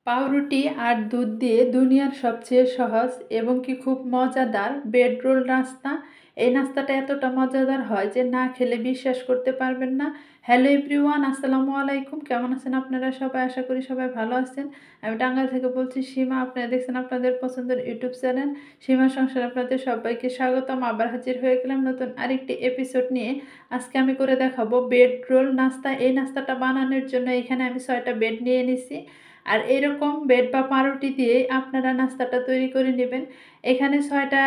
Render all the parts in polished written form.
পাউরুটি আর দুধ দিয়ে দুনিয়ার সবচেয়ে সহজ এবং কি খুব মজাদার ব্রেড রোল নাস্তা। এই নাস্তাটা এতটা মজাদার হয় যে না খেলে বিশ্বাস করতে পারবেন না। হ্যালো এভরিওয়ান, আসসালামু আলাইকুম। কেমন আছেন আপনারা সবাই? আশা করি সবাই ভালো আছেন। আমি টাঙ্গাইল থেকে বলছি সীমা। আপনারা দেখছেন আপনাদের পছন্দের ইউটিউব চ্যানেল সীমা সংসার। আপনাদের সবাইকে স্বাগতম। আবার হাজির হয়ে গেলাম নতুন আরেকটি এপিসোড নিয়ে। আজকে আমি করে দেখাবো ব্রেড রোল নাস্তা। এই নাস্তাটা বানানোর জন্য এখানে আমি 6টা ব্রেড নিয়ে নিছি। আর এরকম ব্রেড বা পাউরুটি দিয়ে আপনারা নাস্তাটা তৈরি করে নেবেন। এখানে 6টা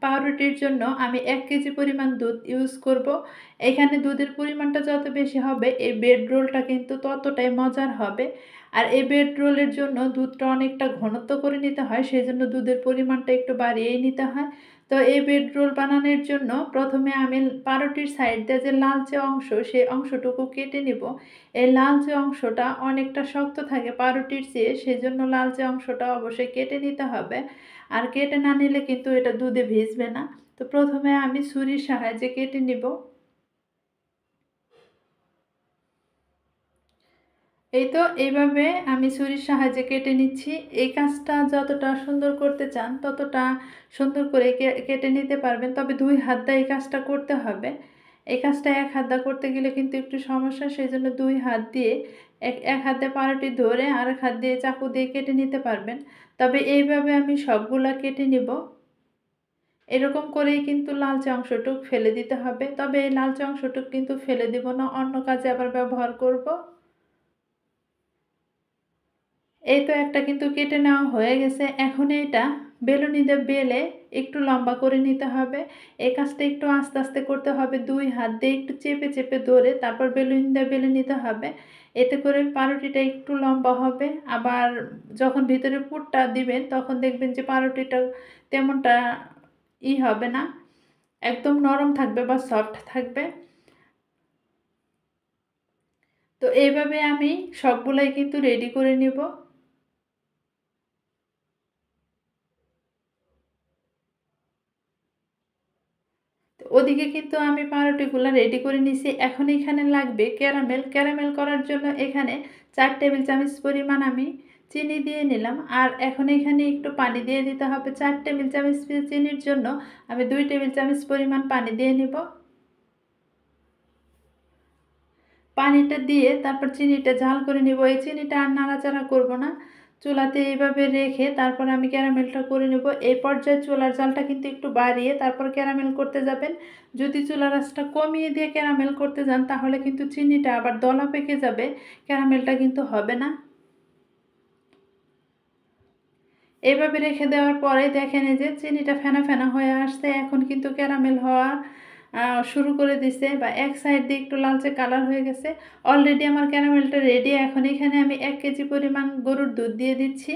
পাউরুটির জন্য আমি 1 কেজি পরিমাণ দুধ ইউজ করব। এখানে দুধের পরিমাণটা যত বেশি হবে এই ব্রেড রোলটা কিন্তু ততটাই মজার হবে। আর এই ব্রেড রোলের জন্য দুধটা অনেকটা ঘনত্ব করে নিতে হয়, সেই জন্য দুধের পরিমাণটা একটু বাড়িয়েই নিতে হয়। তো এই ব্রেড রোল বানানোর জন্য প্রথমে আমি পাউরুটির সাইড দিয়ে যে লালচে অংশ, সেই অংশটুকু কেটে নিব। এই লালচে অংশটা অনেকটা শক্ত থাকে পাউরুটির চেয়ে, সেজন্য লালচে অংশটা অবশ্যই কেটে নিতে হবে। আর কেটে না নিলে কিন্তু এটা দুধে ভিজবে না। তো প্রথমে আমি ছুরির সাহায্যে কেটে নিব। এই তো এইভাবে আমি ছুরির সাহায্যে কেটে নিচ্ছি। এই কাজটা যতটা সুন্দর করতে চান ততটা সুন্দর করে কেটে নিতে পারবেন, তবে 2 হাত দিয়ে এই কাজটা করতে হবে। এই কাজটা 1 হাত দিয়ে করতে গেলে কিন্তু একটু সমস্যা, সেই জন্য 2 হাত দিয়ে এক হাত দিয়ে পাউরুটি ধরে আরেক হাত দিয়ে চাকু দিয়ে কেটে নিতে পারবেন। তবে এইভাবে আমি সবগুলা কেটে নিব। এরকম করেই কিন্তু লালচে অংশটুক ফেলে দিতে হবে, তবে এই লালচে অংশটুক কিন্তু ফেলে দিব না, অন্য কাজে আবার ব্যবহার করব। এই তো একটা কিন্তু কেটে নেওয়া হয়ে গেছে। এখন এটা বেলুনি দিয়ে বেলে একটু লম্বা করে নিতে হবে। এই কাজটা একটু আস্তে আস্তে করতে হবে, 2 হাত দিয়ে একটু চেপে চেপে ধরে তারপর বেলুনি দিয়ে বেলে নিতে হবে। এতে করে পাউরুটিটা একটু লম্বা হবে। আবার যখন ভিতরে পুরটা দিবেন তখন দেখবেন যে পাউরুটিটা তেমনটা হবে না, একদম নরম থাকবে বা সফট থাকবে। তো এইভাবে আমি সবগুলাই কিন্তু রেডি করে নিব। ওদিকে কিন্তু আমি পাউরুটিগুলো রেডি করে নিছি। এখন এখানে লাগবে ক্যারামেল। ক্যারামেল করার জন্য এখানে 4 টেবিল চামচ পরিমাণ আমি চিনি দিয়ে নিলাম। আর এখন এখানে একটু পানি দিয়ে দিতে হবে। 4 টেবিল চামচ চিনির জন্য আমি 2 টেবিল চামচ পরিমাণ পানি দিয়ে নিব। পানিটা দিয়ে তারপর চিনিটা জাল করে নিব। এই চিনিটা আর নাড়াচাড়া করব না, চুলাতে এইভাবে রেখে তারপর আমি ক্যারামেলটা করে নেব। এই পর্যায়ে চুলার জালটা কিন্তু একটু বাড়িয়ে তারপর ক্যারামেল করতে যাবেন। যদি চুলার আঁচটা কমিয়ে দিয়ে ক্যারামেল করতে যান তাহলে কিন্তু চিনিটা আবার দলা পেকে যাবে, ক্যারামেলটা কিন্তু হবে না। এইভাবে রেখে দেওয়ার পরে দেখেন এই যে চিনিটা ফেনা ফেনা হয়ে আসছে। এখন কিন্তু ক্যারামেল হওয়া শুরু করে দিছে, বা এক সাইড দিয়ে একটু লালচে কালার হয়ে গেছে। অলরেডি আমার ক্যারামেলটা রেডি। এখন এখানে আমি 1 কেজি পরিমাণ গরুর দুধ দিয়ে দিচ্ছি।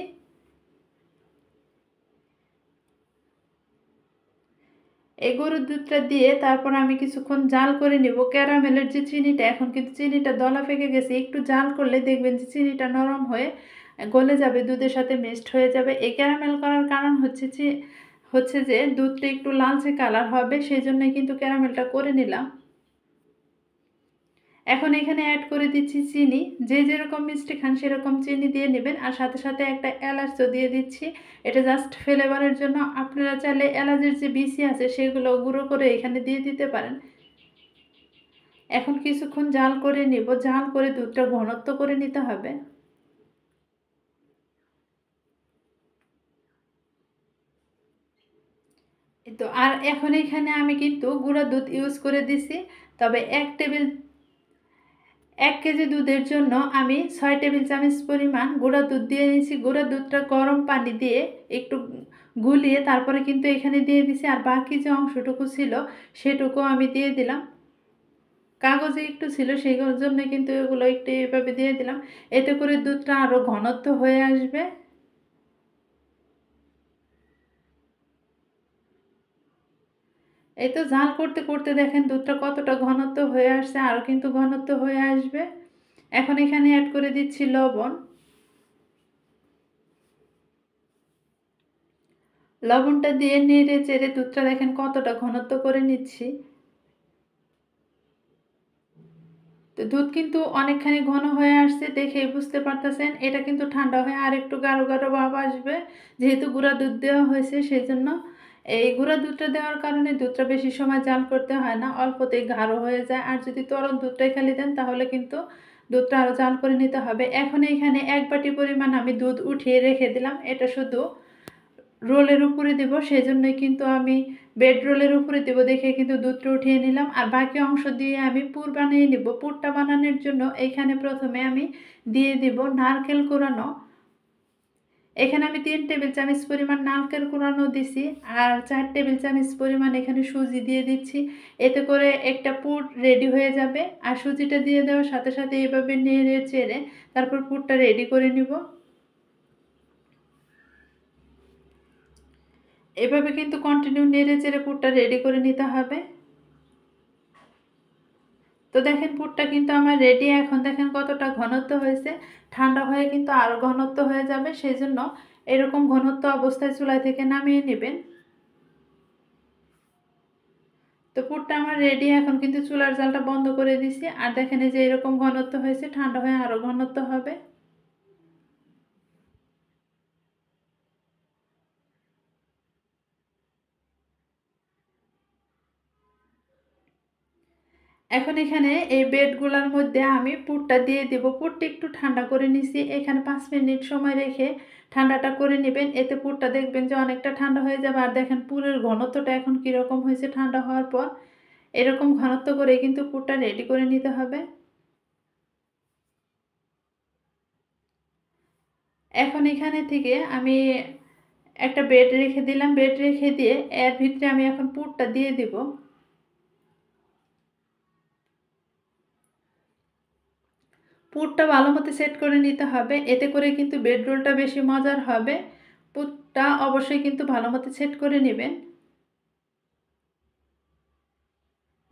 এই গরুর দুধটা দিয়ে তারপর আমি কিছুক্ষণ জাল করে নিব। ক্যারামেলের যে চিনিটা, এখন কিন্তু চিনিটা দলা পেকে গেছে, একটু জাল করলে দেখবেন যে চিনিটা নরম হয়ে গলে যাবে, দুধের সাথে মিক্সড হয়ে যাবে। এই ক্যারামেল করার কারণ হচ্ছে যে দুধটা একটু লালচে কালার হবে, সেই জন্যই কিন্তু ক্যারামেলটা করে নিলাম। এখন এখানে অ্যাড করে দিচ্ছি চিনি। যে যেরকম মিষ্টি খান সেরকম চিনি দিয়ে নেবেন। আর সাথে সাথে একটা এলাচও দিয়ে দিচ্ছি, এটা জাস্ট ফ্লেভারের জন্য। আপনারা চাইলে এলাচের যে বিচি আছে সেগুলো গুঁড়ো করে এখানে দিয়ে দিতে পারেন। এখন কিছুক্ষণ জাল করে নিব। জাল করে দুধটা ঘনত্ব করে নিতে হবে। এই তো, আর এখন এখানে আমি কিন্তু গুঁড়া দুধ ইউজ করে দিছি। তবে 1 কেজি দুধের জন্য আমি 6 টেবিল চামচ পরিমাণ গুঁড়া দুধ দিয়ে নিয়েছি। গুঁড়া দুধটা গরম পানি দিয়ে একটু গুলিয়ে তারপরে কিন্তু এখানে দিয়ে দিছি। আর বাকি যে অংশটুকু ছিল সেটুকু আমি দিয়ে দিলাম। কাগজে একটু ছিল সেই জন্য কিন্তু এগুলো একটু এভাবে দিয়ে দিলাম। এতে করে দুধটা আরও ঘনত্ব হয়ে আসবে। এই তো জাল করতে করতে দেখেন দুধটা কতটা ঘনত্ব হয়ে আসছে, আরও কিন্তু ঘনত্ব হয়ে আসবে। এখন এখানে অ্যাড করে দিচ্ছি লবণ। লবণটা দিয়ে নেড়ে চেড়ে দুধটা দেখেন কতটা ঘনত্ব করে নিচ্ছি। তো দুধ কিন্তু অনেকখানি ঘন হয়ে আসছে, দেখেই বুঝতে পারতেছেন। এটা কিন্তু ঠান্ডা হয়ে আর একটু গাঢ় গাঢ় ভাব আসবে, যেহেতু গুঁড়া দুধ দেওয়া হয়েছে সেই জন্য। এই গুঁড়া দুধটা দেওয়ার কারণে দুধটা বেশি সময় জাল করতে হয় না, অল্পতেই গাঢ় হয়ে যায়। আর যদি তরল দুধটাই খালি দেন তাহলে কিন্তু দুধটা আরও জাল করে নিতে হবে। এখন এইখানে 1 বাটি পরিমাণ আমি দুধ উঠিয়ে রেখে দিলাম, এটা শুধু রোলের উপরে দেব, সেই জন্যই কিন্তু আমি বেড রোলের উপরে দেব দেখে কিন্তু দুধটা উঠিয়ে নিলাম। আর বাকি অংশ দিয়ে আমি পুর বানিয়ে নেব। পুরটা বানানোর জন্য এইখানে প্রথমে আমি দিয়ে দেব নারকেল কোরানো। এখানে আমি 3 টেবিল চামচ পরিমাণ নারকেল কোরানো দিছি, আর 4 টেবিল চামচ পরিমাণ এখানে সুজি দিয়ে দিচ্ছি। এতে করে একটা পুর রেডি হয়ে যাবে। আর সুজিটা দিয়ে দেওয়ার সাথে সাথে এভাবে নেড়ে চেড়ে তারপর পুরটা রেডি করে নিব। এভাবে কিন্তু কন্টিনিউ নেড়ে চেড়ে পুরটা রেডি করে নিতে হবে। তো দেখেন পুরটা কিন্তু আমার রেডি। এখন দেখেন কতটা ঘনত্ব হয়েছে। ঠান্ডা হয়ে কিন্তু আরও ঘনত্ব হয়ে যাবে, সেই জন্য এরকম ঘনত্ব অবস্থায় চুলা থেকে নামিয়ে নেবেন। তো পুরটা আমার রেডি। এখন কিন্তু চুলার জালটা বন্ধ করে দিছি। আর দেখেন এই যে এরকম ঘনত্ব হয়েছে, ঠান্ডা হয়ে আরও ঘনত্ব হবে। এখন এখানে এই বেডগুলোর মধ্যে আমি পুরটা দিয়ে দেব। পুরটা একটু ঠান্ডা করে নিছি, এখানে 5 মিনিট সময় রেখে ঠান্ডাটা করে নেবেন। এতে পুরটা দেখবেন যে অনেকটা ঠান্ডা হয়ে যাবে। আর দেখেন পুরের ঘনত্বটা এখন কীরকম হয়েছে ঠান্ডা হওয়ার পর। এরকম ঘনত্ব করে কিন্তু পুরটা রেডি করে নিতে হবে। এখন এখানে থেকে আমি একটা বেড রেখে দিলাম। বেড রেখে দিয়ে এর ভিতরে আমি এখন পুরটা দিয়ে দিব। পুরটা ভালো মতো সেট করে নিতে হবে, এতে করে কিন্তু বেড রোলটা বেশি মজার হবে। পুরটা অবশ্যই কিন্তু ভালো মতো সেট করে নেবেন।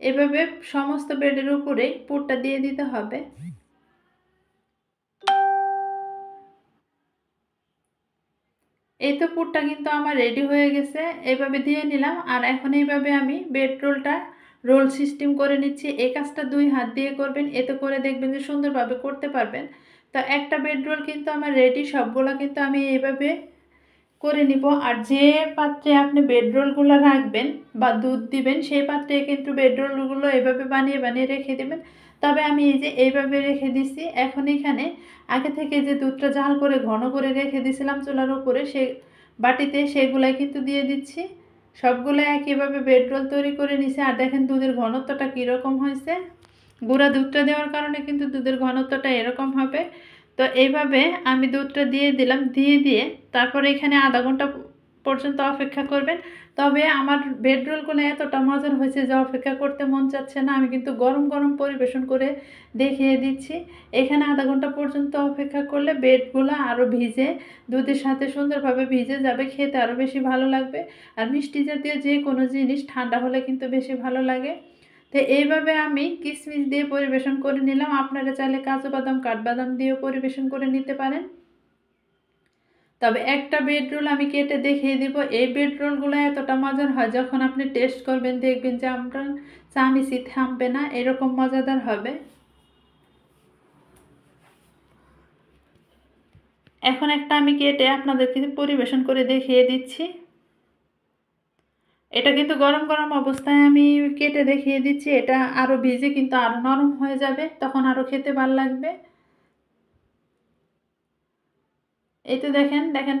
এভাবে সমস্ত বেডের উপরে পুরটা দিয়ে দিতে হবে। এই তো পুরটা কিন্তু আমার রেডি হয়ে গেছে, এইভাবে দিয়ে নিলাম। আর এখন এইভাবে আমি বেড রোলটা রোল সিস্টেম করে নিচ্ছি। এই কাজটা 2 হাত দিয়ে করবেন, এতে করে দেখবেন যে সুন্দরভাবে করতে পারবেন। তো একটা বেড রোল কিন্তু আমার রেডি, সবগুলো কিন্তু আমি এইভাবে করে নিব। আর যে পাত্রে আপনি বেড রোলগুলো রাখবেন বা দুধ দিবেন সেই পাত্রে কিন্তু বেড রোলগুলো এভাবে বানিয়ে বানিয়ে রেখে দেবেন। তবে আমি এই যে এইভাবে রেখে দিছি। এখন এখানে আগে থেকে যে দুধটা জাল করে ঘন করে রেখে দিয়েছিলাম চুলার উপরে, সে বাটিতে সেগুলাই কিন্তু দিয়ে দিচ্ছি। সবগুলো একইভাবে বেড রোল তৈরি করে নিছে। আর দেখেন দুধের ঘনত্বটা কীরকম হয়েছে। গুঁড়া দুধটা দেওয়ার কারণে কিন্তু দুধের ঘনত্বটা এরকম হবে। তো এইভাবে আমি দুধটা দিয়ে দিলাম, দিয়ে তারপরে এখানে আধা ঘন্টা পর্যন্ত অপেক্ষা করবেন। তবে আমার বেড রোলগুলো এতটা মজার হয়েছে যে অপেক্ষা করতে মন চাচ্ছে না। আমি কিন্তু গরম গরম পরিবেশন করে দেখিয়ে দিচ্ছি। এখানে আধা ঘন্টা পর্যন্ত অপেক্ষা করলে বেডগুলো আরও ভিজে দুধের সাথে সুন্দরভাবে ভিজে যাবে, খেতে আরও বেশি ভালো লাগবে। আর মিষ্টি জাতীয় যে কোনো জিনিস ঠান্ডা হলে কিন্তু বেশি ভালো লাগে। তো এইভাবে আমি কিশমিশ দিয়ে পরিবেশন করে নিলাম। আপনারা চাইলে কাজু বাদাম কাঠবাদাম দিয়েও পরিবেশন করে নিতে পারেন। তবে একটা বেড রোল আমি কেটে দেখিয়ে দিব। এই বেড রোলগুলো এতটা মজার হয়, যখন আপনি টেস্ট করবেন দেখবেন যে আপনার চামিচি থামবে না, এরকম মজাদার হবে। এখন একটা আমি কেটে আপনাদেরকে পরিবেশন করে দেখিয়ে দিচ্ছি। এটা কিন্তু গরম গরম অবস্থায় আমি কেটে দেখিয়ে দিচ্ছি। এটা আরও ভিজে কিন্তু আরও নরম হয়ে যাবে, তখন আরও খেতে ভালো লাগবে। এই তো দেখেন দেখেন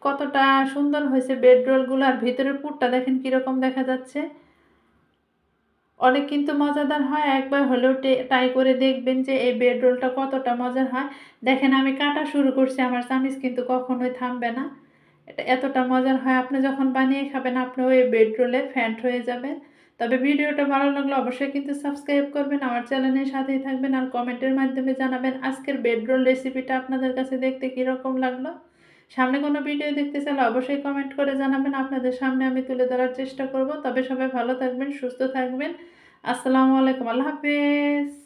কতটা সুন্দর হয়েছে বেড রোলগুলো। আর ভিতরের পুরটা দেখেন কীরকম দেখা যাচ্ছে। অনেক কিন্তু মজাদার হয়, একবার হলেও ট্রাই করে দেখবেন যে এই বেড রোলটা কতটা মজার হয়। দেখেন আমি কাটা শুরু করছি, আমার চামিচ কিন্তু কখনোই থামবে না। এটা এতটা মজার হয়, আপনি যখন বানিয়ে খাবেন আপনিও এই বেড রোলে ফ্যান্ট হয়ে যাবেন। তবে ভিডিওটা ভালো লাগলে অবশ্যই কিন্তু সাবস্ক্রাইব করবেন, আমার চ্যানেলের সাথেই থাকবেন। আর কমেন্টের মাধ্যমে জানাবেন আজকের বেড রোল রেসিপিটা আপনাদের কাছে দেখতে কীরকম লাগলো। সামনে কোনো ভিডিও দেখতে চাইলে অবশ্যই কমেন্ট করে জানাবেন, আপনাদের সামনে আমি তুলে ধরার চেষ্টা করব। তবে সবাই ভালো থাকবেন, সুস্থ থাকবেন। আসসালামু আলাইকুম, আল্লাহ হাফেজ।